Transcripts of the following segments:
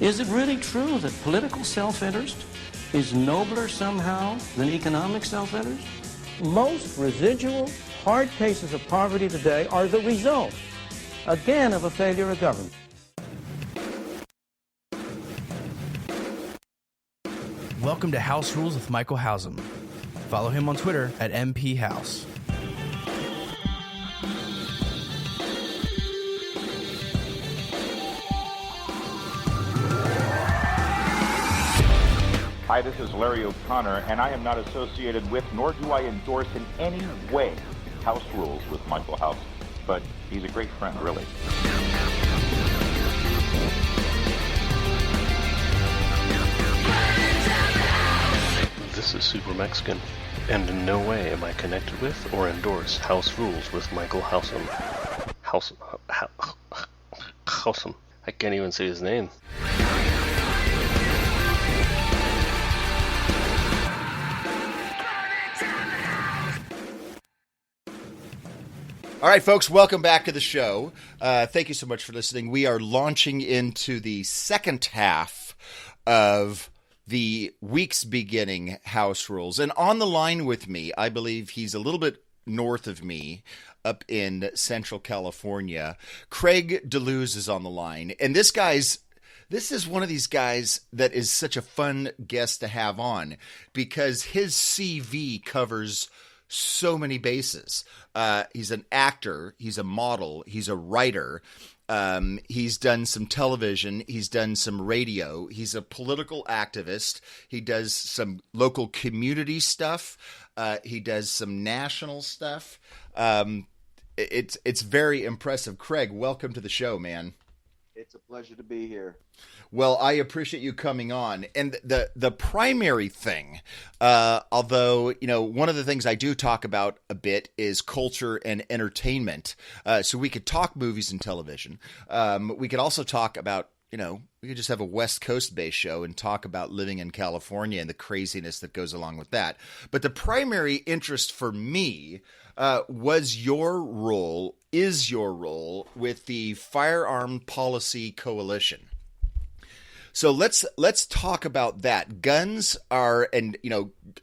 Is it really true that political self-interest is nobler somehow than economic self-interest? Most residual, hard cases of poverty today are the result, again, of a failure of government. Welcome to House Rules with Michael Hausem. Follow him on Twitter at MPHouse. Hi, this is Larry O'Connor, and I am not associated with, nor do I endorse in any way, House Rules with Michael Hausem. But he's a great friend, really. This is Super Mexican, and in no way am I connected with or endorse House Rules with Michael Hausem. Hausem. I can't even say his name. All right, folks, welcome back to the show. Thank you so much for listening. We are launching into the second half of the week's beginning House Rules. And on the line with me, I believe he's a little bit north of me, up in Central California. Craig DeLuz is on the line. And this is one of these guys that is such a fun guest to have on because his CV covers so many bases. He's an actor, he's a model, he's a writer, he's done some television, he's done some radio, he's a political activist, he does some local community stuff, he does some national stuff. It's very impressive. Craig, welcome to the show, man. It's a pleasure to be here. Well, I appreciate you coming on. And the primary thing, although, one of the things I do talk about a bit is culture and entertainment. So we could talk movies and television. We could also talk about, we could just have a West Coast based show and talk about living in California and the craziness that goes along with that. But the primary interest for me is your role with the Firearm Policy Coalition. So let's talk about that. Guns are, and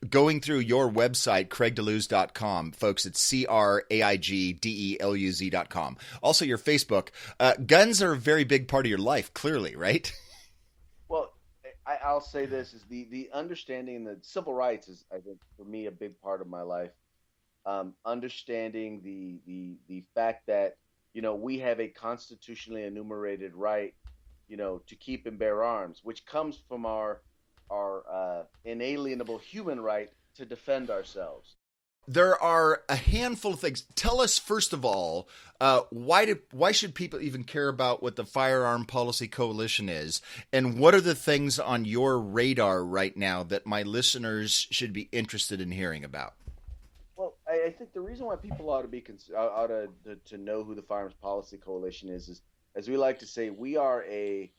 going through your website, craigdeluz.com, folks, it's CRAIGDELUZ.com. Also your Facebook. Guns are a very big part of your life, clearly, right? Well, I'll say this is the understanding that civil rights is, I think, for me, a big part of my life. Understanding the fact that, we have a constitutionally enumerated right, to keep and bear arms, which comes from our inalienable human right to defend ourselves. There are a handful of things. Tell us, first of all, why should people even care about what the Firearm Policy Coalition is? And what are the things on your radar right now that my listeners should be interested in hearing about? Well, I think the reason why people ought to know who the Firearms Policy Coalition is as we like to say, we are a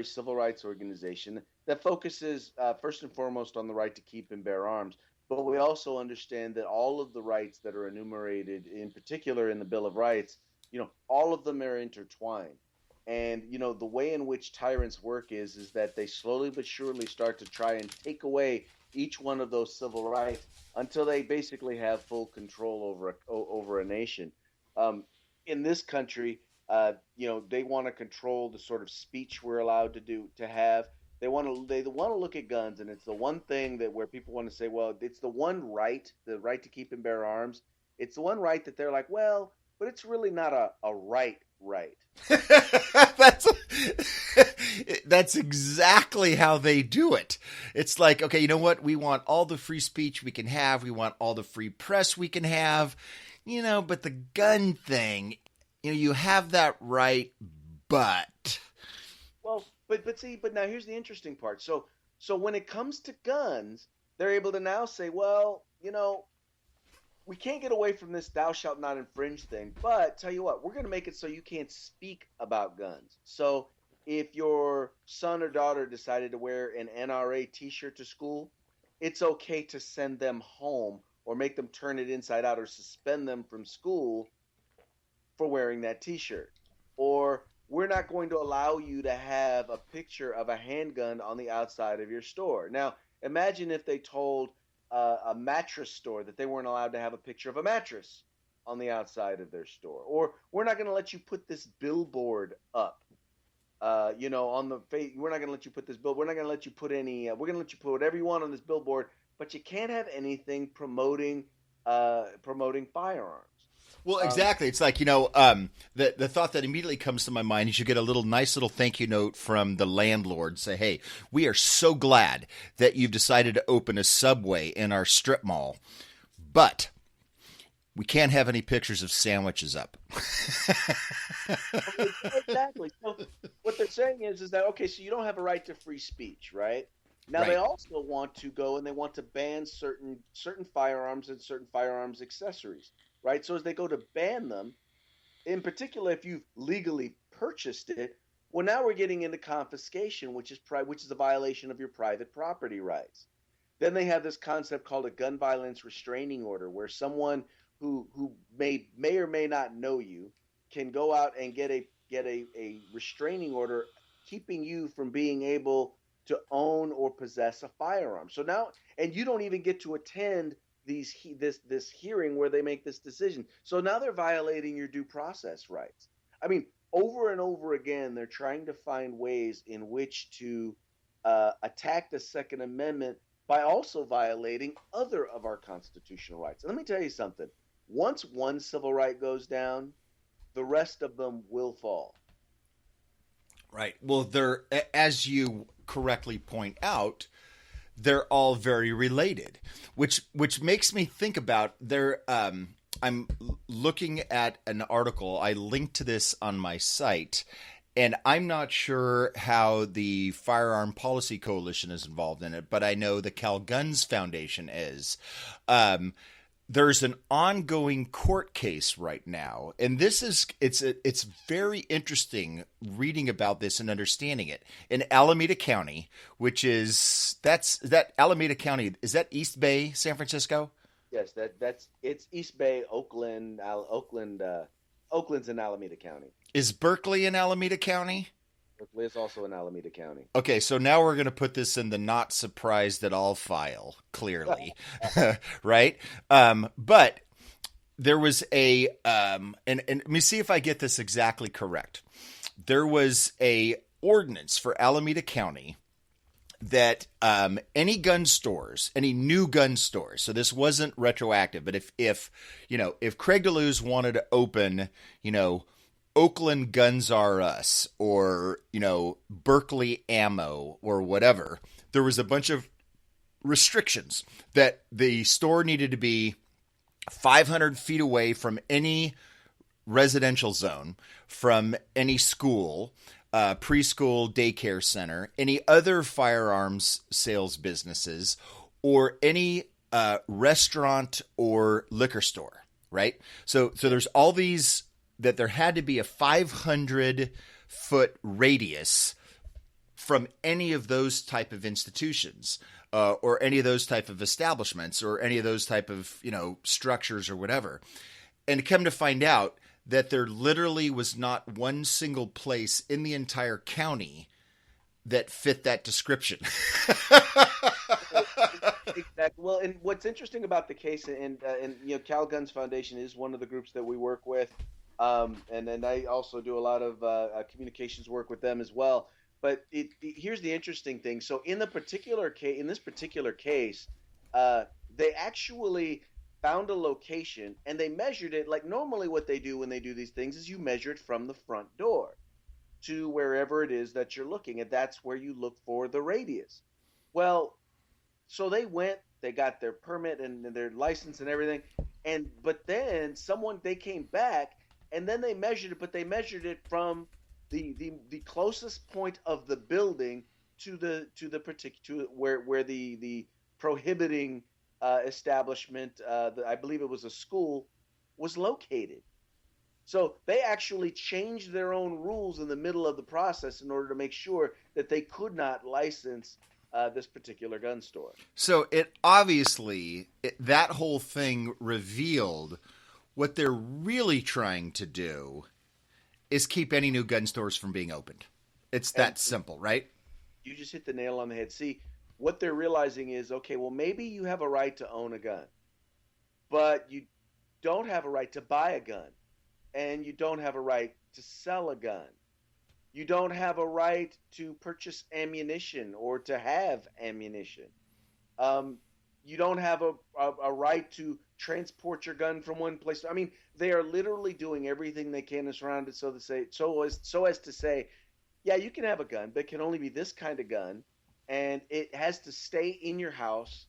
civil rights organization that focuses first and foremost on the right to keep and bear arms. But we also understand that all of the rights that are enumerated, in particular in the Bill of Rights, all of them are intertwined. And, the way in which tyrants work is that they slowly but surely start to try and take away each one of those civil rights until they basically have full control over a nation. In this country, they want to control the sort of speech we're allowed to have. They want to look at guns, and it's the one thing where people want to say, well, it's the one right, the right to keep and bear arms. It's the one right that they're like, well, but it's really not a right. That's exactly how they do it. It's like, okay, you know what? We want all the free speech we can have. We want all the free press we can have, but the gun thing, you have that right, but. Well, but now here's the interesting part. So when it comes to guns, they're able to now say, well, we can't get away from this thou shalt not infringe thing, but tell you what, we're going to make it so you can't speak about guns. So if your son or daughter decided to wear an NRA t-shirt to school, it's okay to send them home or make them turn it inside out or suspend them from school for wearing that t-shirt. Or we're not going to allow you to have a picture of a handgun on the outside of your store. Now, imagine if they told a mattress store that they weren't allowed to have a picture of a mattress on the outside of their store. Or we're not going to let you put this billboard up. On the face. We're not going to let you put this bill. We're not going to let you put any. We're going to let you put whatever you want on this billboard, but you can't have anything promoting firearms. Well, exactly. It's like, the thought that immediately comes to my mind is you get a nice little thank you note from the landlord. Say, hey, we are so glad that you've decided to open a Subway in our strip mall, but we can't have any pictures of sandwiches up. Exactly. So what they're saying is that, okay, so you don't have a right to free speech, right? Now Right. They also want to go and they want to ban certain firearms and certain firearms accessories, right? So as they go to ban them, in particular, if you've legally purchased it, well, now we're getting into confiscation, which is a violation of your private property rights. Then they have this concept called a gun violence restraining order, where someone who may or may not know you can go out and get a restraining order keeping you from being able to own or possess a firearm. So now, and you don't even get to attend this hearing where they make this decision. So now they're violating your due process rights. I mean, over and over again, they're trying to find ways in which to attack the Second Amendment by also violating other of our constitutional rights. And let me tell you something. Once one civil right goes down, the rest of them will fall. Right. Well, they're, as you correctly point out, they're all very related, which makes me think about I'm looking at an article. I linked to this on my site, and I'm not sure how the Firearm Policy Coalition is involved in it, but I know the Cal Guns Foundation is. There's an ongoing court case right now, and it's very interesting reading about this and understanding it in Alameda County, which is Alameda County, is that East Bay, San Francisco? Yes, it's East Bay, Oakland's in Alameda County. Is Berkeley in Alameda County? Berkeley is also in Alameda County. Okay, so now we're going to put this in the not surprised at all file, clearly, right? But there was and let me see if I get this exactly correct. There was a ordinance for Alameda County that any gun stores, any new gun stores, so this wasn't retroactive, but if Craig DeLuz wanted to open, Oakland Guns R Us or, Berkeley Ammo or whatever, there was a bunch of restrictions that the store needed to be 500 feet away from any residential zone, from any school, preschool, daycare center, any other firearms sales businesses, or any restaurant or liquor store, right? So there's all these, that there had to be a 500-foot radius from any of those type of institutions, or any of those type of establishments, or any of those type of, structures or whatever. And to come to find out that there literally was not one single place in the entire county that fit that description. Exactly. Well, and what's interesting about the case, and Cal Guns Foundation is one of the groups that we work with, and then I also do a lot of communications work with them as well. But here's the interesting thing. So in this particular case, they actually found a location and they measured it. Like normally what they do when they do these things is you measure it from the front door to wherever it is that you're looking, and that's where you look for the radius. Well, so they got their permit and their license and everything, but then they came back and then they measured it, but they measured it from the closest point of the building to the particular where the prohibiting establishment, I believe it was a school, was located. So they actually changed their own rules in the middle of the process in order to make sure that they could not license this particular gun store. So it obviously, that whole thing revealed what they're really trying to do is keep any new gun stores from being opened. It's that simple, right? You just hit the nail on the head. See, what they're realizing is, okay, well, maybe you have a right to own a gun, but you don't have a right to buy a gun, and you don't have a right to sell a gun. You don't have a right to purchase ammunition or to have ammunition. You don't have a right to transport your gun from one place. I mean, they are literally doing everything they can around it so as to say, yeah, you can have a gun, but it can only be this kind of gun, and it has to stay in your house,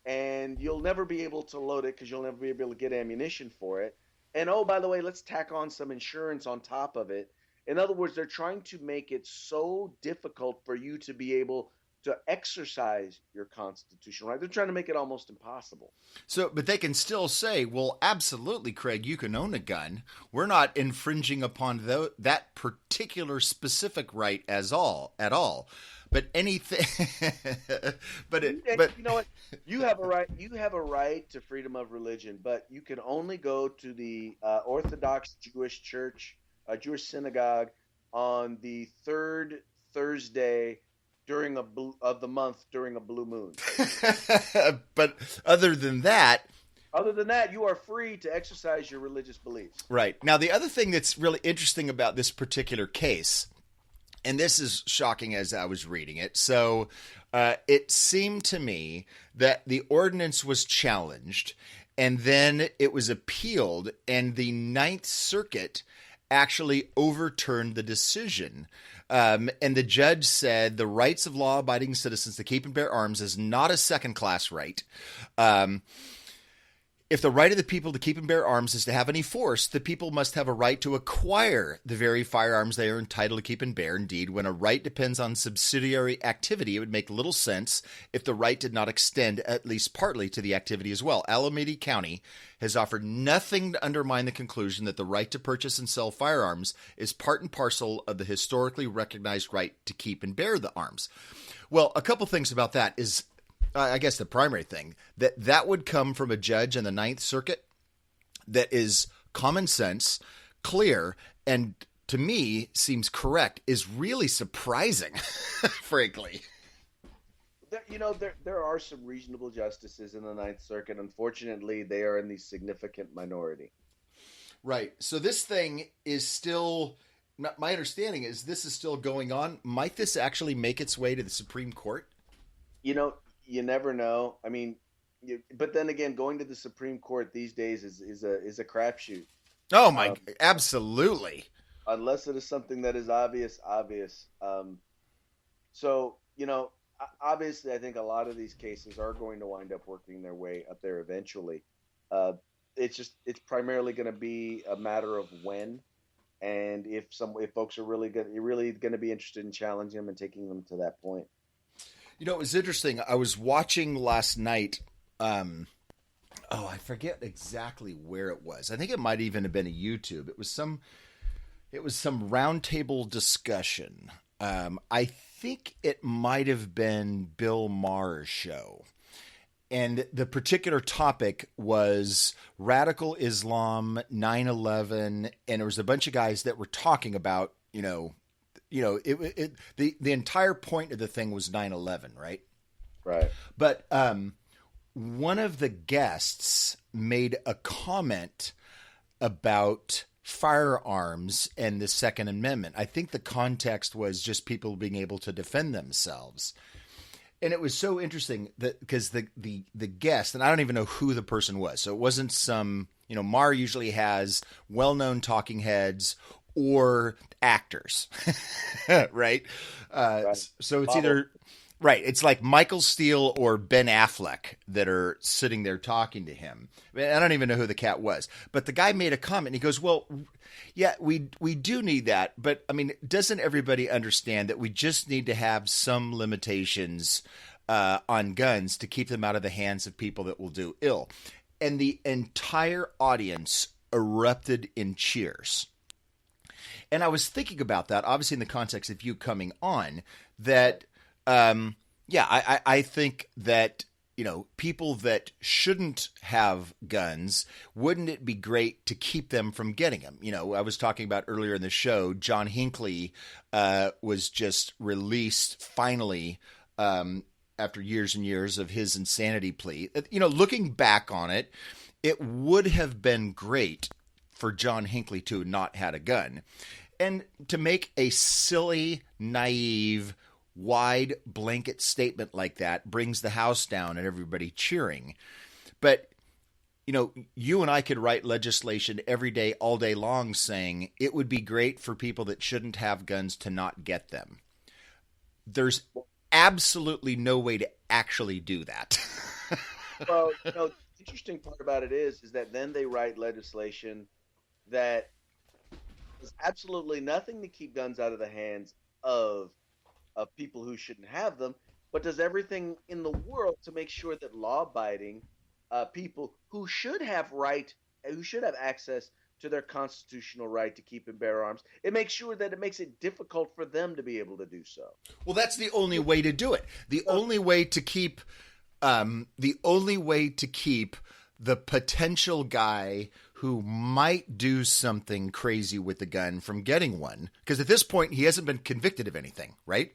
and you'll never be able to load it because you'll never be able to get ammunition for it. And oh, by the way, let's tack on some insurance on top of it. In other words, they're trying to make it so difficult for you to be able to exercise your constitutional right. They're trying to make it almost impossible. So, but they can still say, well, absolutely, Craig, you can own a gun. We're not infringing upon that particular specific right at all. But anything, but you know what? You have a right. You have a right to freedom of religion, but you can only go to the Orthodox Jewish church, Jewish synagogue, on the third Thursday of the month during a blue moon. But other than that, you are free to exercise your religious beliefs. Right. Now, the other thing that's really interesting about this particular case, and this is shocking as I was reading it, so it seemed to me that the ordinance was challenged, and then it was appealed, and the Ninth Circuit actually overturned the decision. And the judge said the rights of law-abiding citizens to keep and bear arms is not a second-class right. If the right of the people to keep and bear arms is to have any force, the people must have a right to acquire the very firearms they are entitled to keep and bear. Indeed, when a right depends on subsidiary activity, it would make little sense if the right did not extend at least partly to the activity as well. Alameda County has offered nothing to undermine the conclusion that the right to purchase and sell firearms is part and parcel of the historically recognized right to keep and bear the arms. Well, a couple things about that is, I guess the primary thing, that would come from a judge in the Ninth Circuit that is common sense, clear, and to me seems correct, is really surprising, frankly. There are some reasonable justices in the Ninth Circuit. Unfortunately, they are in the significant minority. Right. So this thing is still, my understanding is this is still going on. Might this actually make its way to the Supreme Court? You never know. I mean, but then again, going to the Supreme Court these days is a crapshoot. Oh my! Absolutely. Unless it is something that is obvious. So obviously, I think a lot of these cases are going to wind up working their way up there eventually. It's primarily going to be a matter of when, and if folks are really going to be interested in challenging them and taking them to that point. It was interesting. I was watching last night. I forget exactly where it was. I think it might even have been a YouTube. It was some roundtable discussion. I think it might have been Bill Maher's show. And the particular topic was radical Islam, 9/11, and there was a bunch of guys that were talking about, the entire point of the thing was 9/11, right? Right. But one of the guests made a comment about firearms and the Second Amendment. I think the context was just people being able to defend themselves. And it was so interesting that because the guest, and I don't even know who the person was. So it wasn't some, Maher usually has well-known talking heads or actors, right? Right. So it's either, right, it's like Michael Steele or Ben Affleck that are sitting there talking to him. I don't even know who the cat was. But the guy made a comment, and he goes, well, yeah, we do need that. But, I mean, doesn't everybody understand that we just need to have some limitations on guns to keep them out of the hands of people that will do ill? And the entire audience erupted in cheers. And I was thinking about that, obviously in the context of you coming on, that, I think that, people that shouldn't have guns, wouldn't it be great to keep them from getting them? I was talking about earlier in the show, John Hinckley was just released finally after years and years of his insanity plea. Looking back on it, it would have been great for John Hinckley to not had a gun. And to make a silly, naive, wide blanket statement like that brings the house down and everybody cheering. But, you and I could write legislation every day, all day long saying it would be great for people that shouldn't have guns to not get them. There's absolutely no way to actually do that. Well, the interesting part about it is that then they write legislation that does absolutely nothing to keep guns out of the hands of people who shouldn't have them, but does everything in the world to make sure that law-abiding people who should have access to their constitutional right to keep and bear arms, it makes sure that it makes it difficult for them to be able to do so. Well, that's the only way to do it. The only way to keep the potential guy who might do something crazy with the gun from getting one, because at this point he hasn't been convicted of anything, right?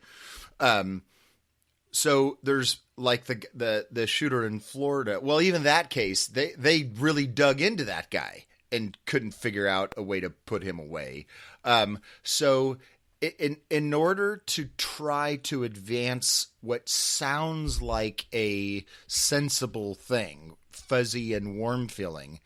So there's like the shooter in Florida. Well, even that case, they really dug into that guy and couldn't figure out a way to put him away. So in order to try to advance what sounds like a sensible thing, fuzzy and warm feeling,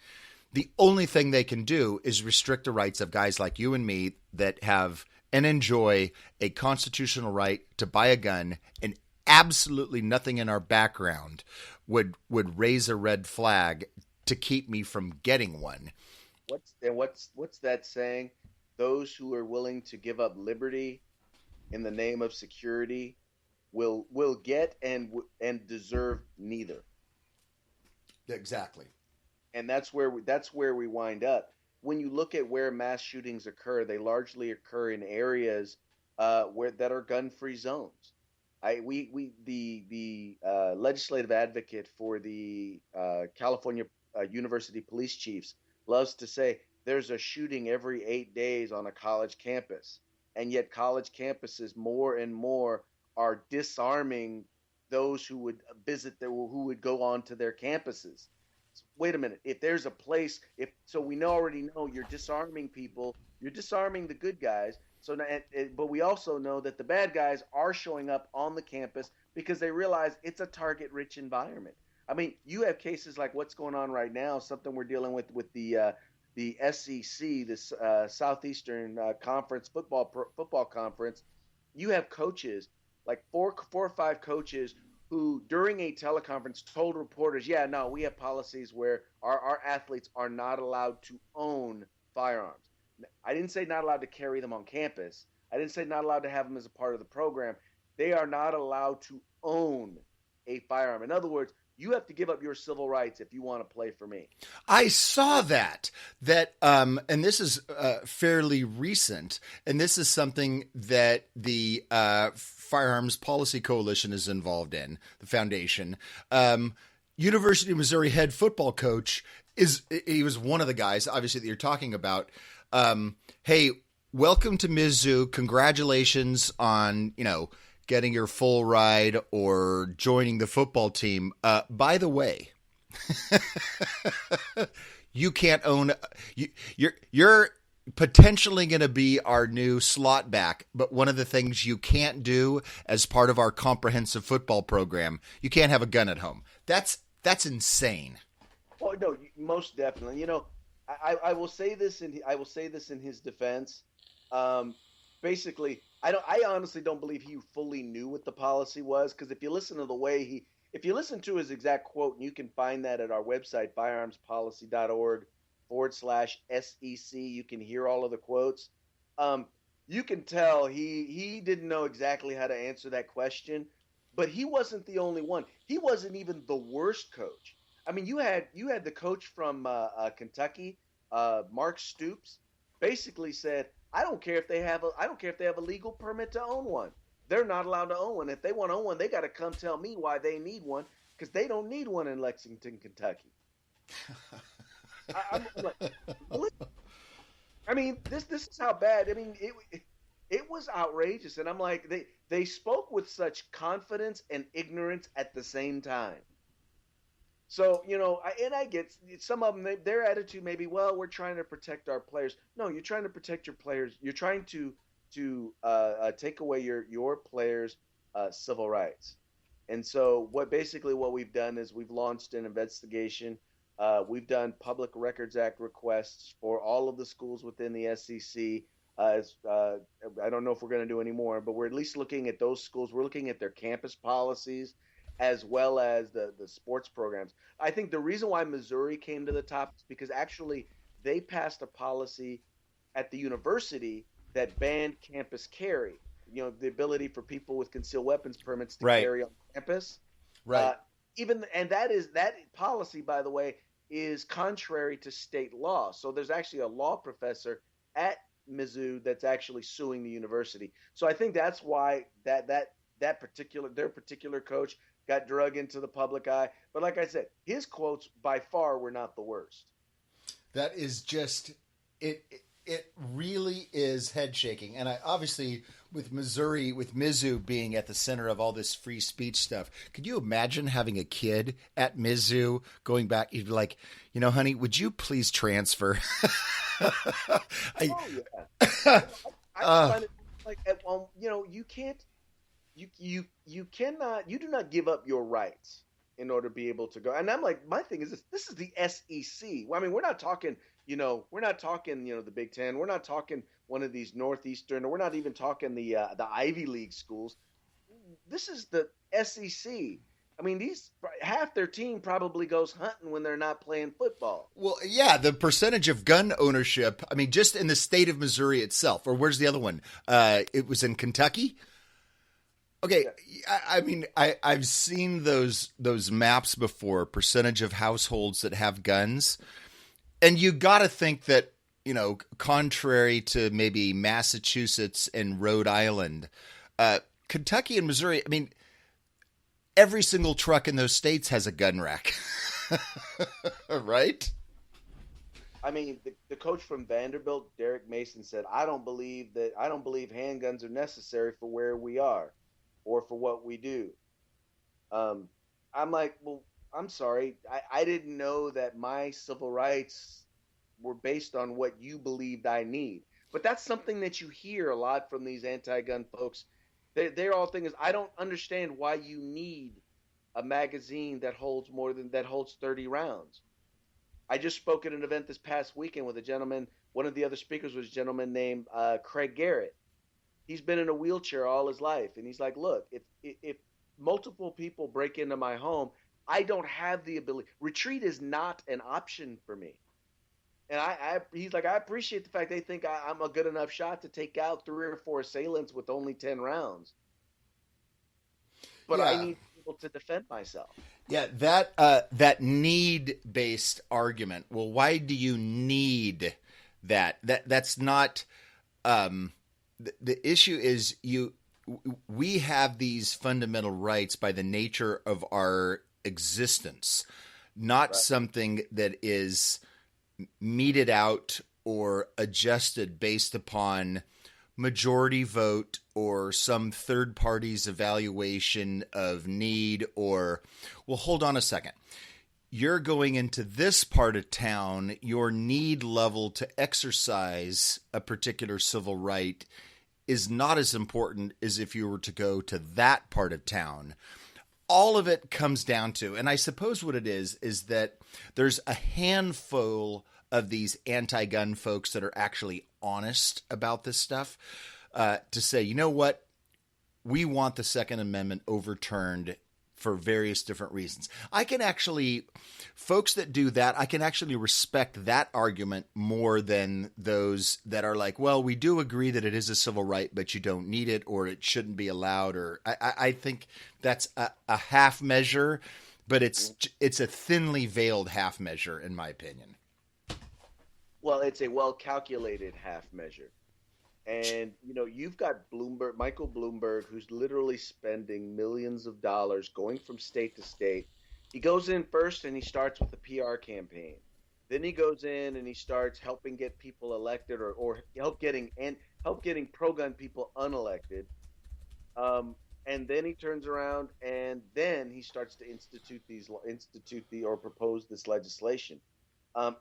the only thing they can do is restrict the rights of guys like you and me that have and enjoy a constitutional right to buy a gun, and absolutely nothing in our background would raise a red flag to keep me from getting one. What's that saying? Those who are willing to give up liberty in the name of security will get and deserve neither. Exactly. And that's where we wind up. When you look at where mass shootings occur, they largely occur in areas that are gun-free zones. The legislative advocate for the California University Police Chiefs loves to say there's a shooting every 8 days on a college campus, and yet college campuses more and more are disarming those who would who would go onto their campuses. Wait a minute. If there's a place, we already know you're disarming people, you're disarming the good guys. So, but we also know that the bad guys are showing up on the campus because they realize it's a target-rich environment. I mean, you have cases like what's going on right now, something we're dealing with the SEC, this Southeastern Conference football conference. You have coaches, like four or five coaches, who during a teleconference told reporters, we have policies where our athletes are not allowed to own firearms. I didn't say not allowed to carry them on campus. I didn't say not allowed to have them as a part of the program. They are not allowed to own a firearm. In other words, you have to give up your civil rights if you want to play for me. I saw that, and this is fairly recent, and this is something that the Firearms Policy Coalition is involved in, the foundation. University of Missouri head football coach he was one of the guys, obviously, that you're talking about. Hey, welcome to Mizzou. Congratulations on, getting your full ride or joining the football team. By the way, you can't own. You're potentially going to be our new slot back, but one of the things you can't do as part of our comprehensive football program, you can't have a gun at home. That's insane. Oh no, most definitely. I will say this in his defense. Basically, I honestly don't believe he fully knew what the policy was, because if you listen to his exact quote, and you can find that at our website, firearmspolicy.org/SEC, you can hear all of the quotes. You can tell he didn't know exactly how to answer that question, but he wasn't the only one. He wasn't even the worst coach. I mean, you had the coach from Kentucky, Mark Stoops, basically said, I don't care if they have a legal permit to own one. They're not allowed to own one. If they want to own one, they got to come tell me why they need one, because they don't need one in Lexington, Kentucky. I'm like, really? I mean, this is how bad. I mean, it was outrageous, and I'm like, they spoke with such confidence and ignorance at the same time. So, I get some of them, their attitude may be, well, we're trying to protect our players. No, you're trying to protect your players. You're trying to take away your players' civil rights. And so what we've done is we've launched an investigation. We've done Public Records Act requests for all of the schools within the SEC. I don't know if we're going to do any more, but we're at least looking at those schools. We're looking at their campus policies as well as the sports programs. I think the reason why Missouri came to the top is because actually they passed a policy at the university that banned campus carry. The ability for people with concealed weapons permits to carry on campus. Right. That policy, by the way, is contrary to state law. So there's actually a law professor at Mizzou that's actually suing the university. So I think that's why their particular coach got drug into the public eye. But like I said, his quotes by far were not the worst. That is just it. It really is head shaking. And I obviously with Missouri, with Mizzou being at the center of all this free speech stuff, could you imagine having a kid at Mizzou going back? You'd be like, honey, would you please transfer? I find it like, you can't, you cannot, you do not give up your rights in order to be able to go. And I'm like, my thing is this is the SEC. Well, I mean, we're not talking, the Big Ten. We're not talking one of these Northeastern, or we're not even talking the Ivy League schools. This is the SEC. I mean, half their team probably goes hunting when they're not playing football. Well, yeah, the percentage of gun ownership, I mean, just in the state of Missouri itself, or where's the other one? It was in Kentucky. Okay, I mean, I've seen those maps before, percentage of households that have guns. And you got to think that, contrary to maybe Massachusetts and Rhode Island, Kentucky and Missouri, I mean, every single truck in those states has a gun rack, right? I mean, the coach from Vanderbilt, Derek Mason, said, I don't believe handguns are necessary for where we are or for what we do. I'm like, well, I'm sorry. I didn't know that my civil rights were based on what you believed I need. But that's something that you hear a lot from these anti-gun folks. Their all thing is, I don't understand why you need a magazine that holds 30 rounds. I just spoke at an event this past weekend with a gentleman. One of the other speakers was a gentleman named Craig Garrett. He's been in a wheelchair all his life. And he's like, look, if multiple people break into my home, I don't have the ability. Retreat is not an option for me. And he's like, I appreciate the fact they think I'm a good enough shot to take out 3 or 4 assailants with only 10 rounds. But yeah. I need people to defend myself. Yeah, that need-based argument. Well, why do you need that? That's not the issue is we have these fundamental rights by the nature of our existence, not right. Something that is meted out or adjusted based upon majority vote or some third party's evaluation of need or, well, hold on a second. You're going into this part of town, your need level to exercise a particular civil right is not as important as if you were to go to that part of town. All of it comes down to, and I suppose what it is that there's a handful of these anti-gun folks that are actually honest about this stuff, to say, you know what, we want the Second Amendment overturned for various different reasons. I can actually, folks that do that, I can actually respect that argument more than those that are like, well, we do agree that it is a civil right, but you don't need it, or it shouldn't be allowed, or I think that's a half measure, but it's a thinly veiled half measure, in my opinion. Well, it's a well-calculated half measure. And, you've got Michael Bloomberg, who's literally spending millions of dollars going from state to state He goes in first and he starts with a PR campaign. Then he goes in and he starts helping get people elected, or help getting pro-gun people unelected. And then he turns around and then he starts to propose this legislation.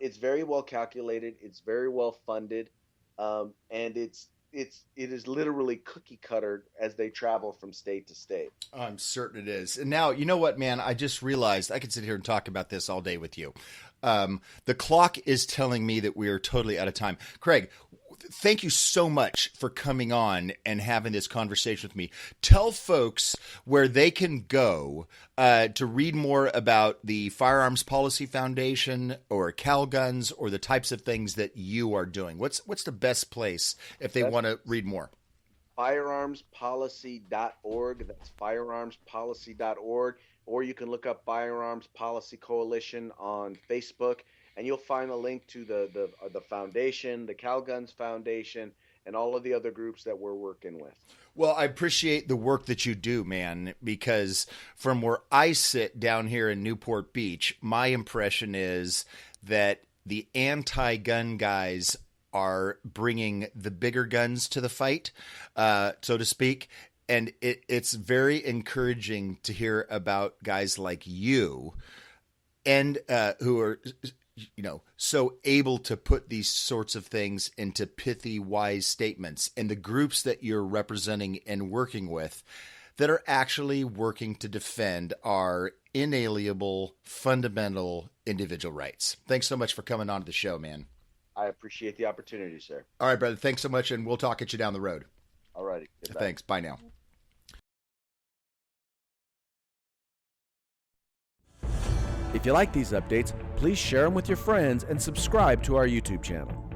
It's very well calculated. It's very well funded, and it is literally cookie cutter as they travel from state to state. I'm certain it is. And now, you know what, man? I just realized I could sit here and talk about this all day with you. The clock is telling me that we are totally out of time. Craig, thank you so much for coming on and having this conversation with me. Tell folks where they can go to read more about the Firearms Policy Foundation or Cal Guns or the types of things that you are doing. What's the best place if they want to read more? Firearmspolicy.org. That's firearmspolicy.org. Or you can look up Firearms Policy Coalition on Facebook, and you'll find a link to the foundation, the Cal Guns Foundation, and all of the other groups that we're working with. Well, I appreciate the work that you do, man, because from where I sit down here in Newport Beach, my impression is that the anti-gun guys are bringing the bigger guns to the fight, so to speak. And it's very encouraging to hear about guys like you and who are, so able to put these sorts of things into pithy, wise statements, and the groups that you're representing and working with that are actually working to defend our inalienable, fundamental individual rights. Thanks so much for coming on to the show, man. I appreciate the opportunity, sir. All right, brother. Thanks so much, and we'll talk at you down the road. All righty. Thanks. Bye now. If you like these updates, please share them with your friends and subscribe to our YouTube channel.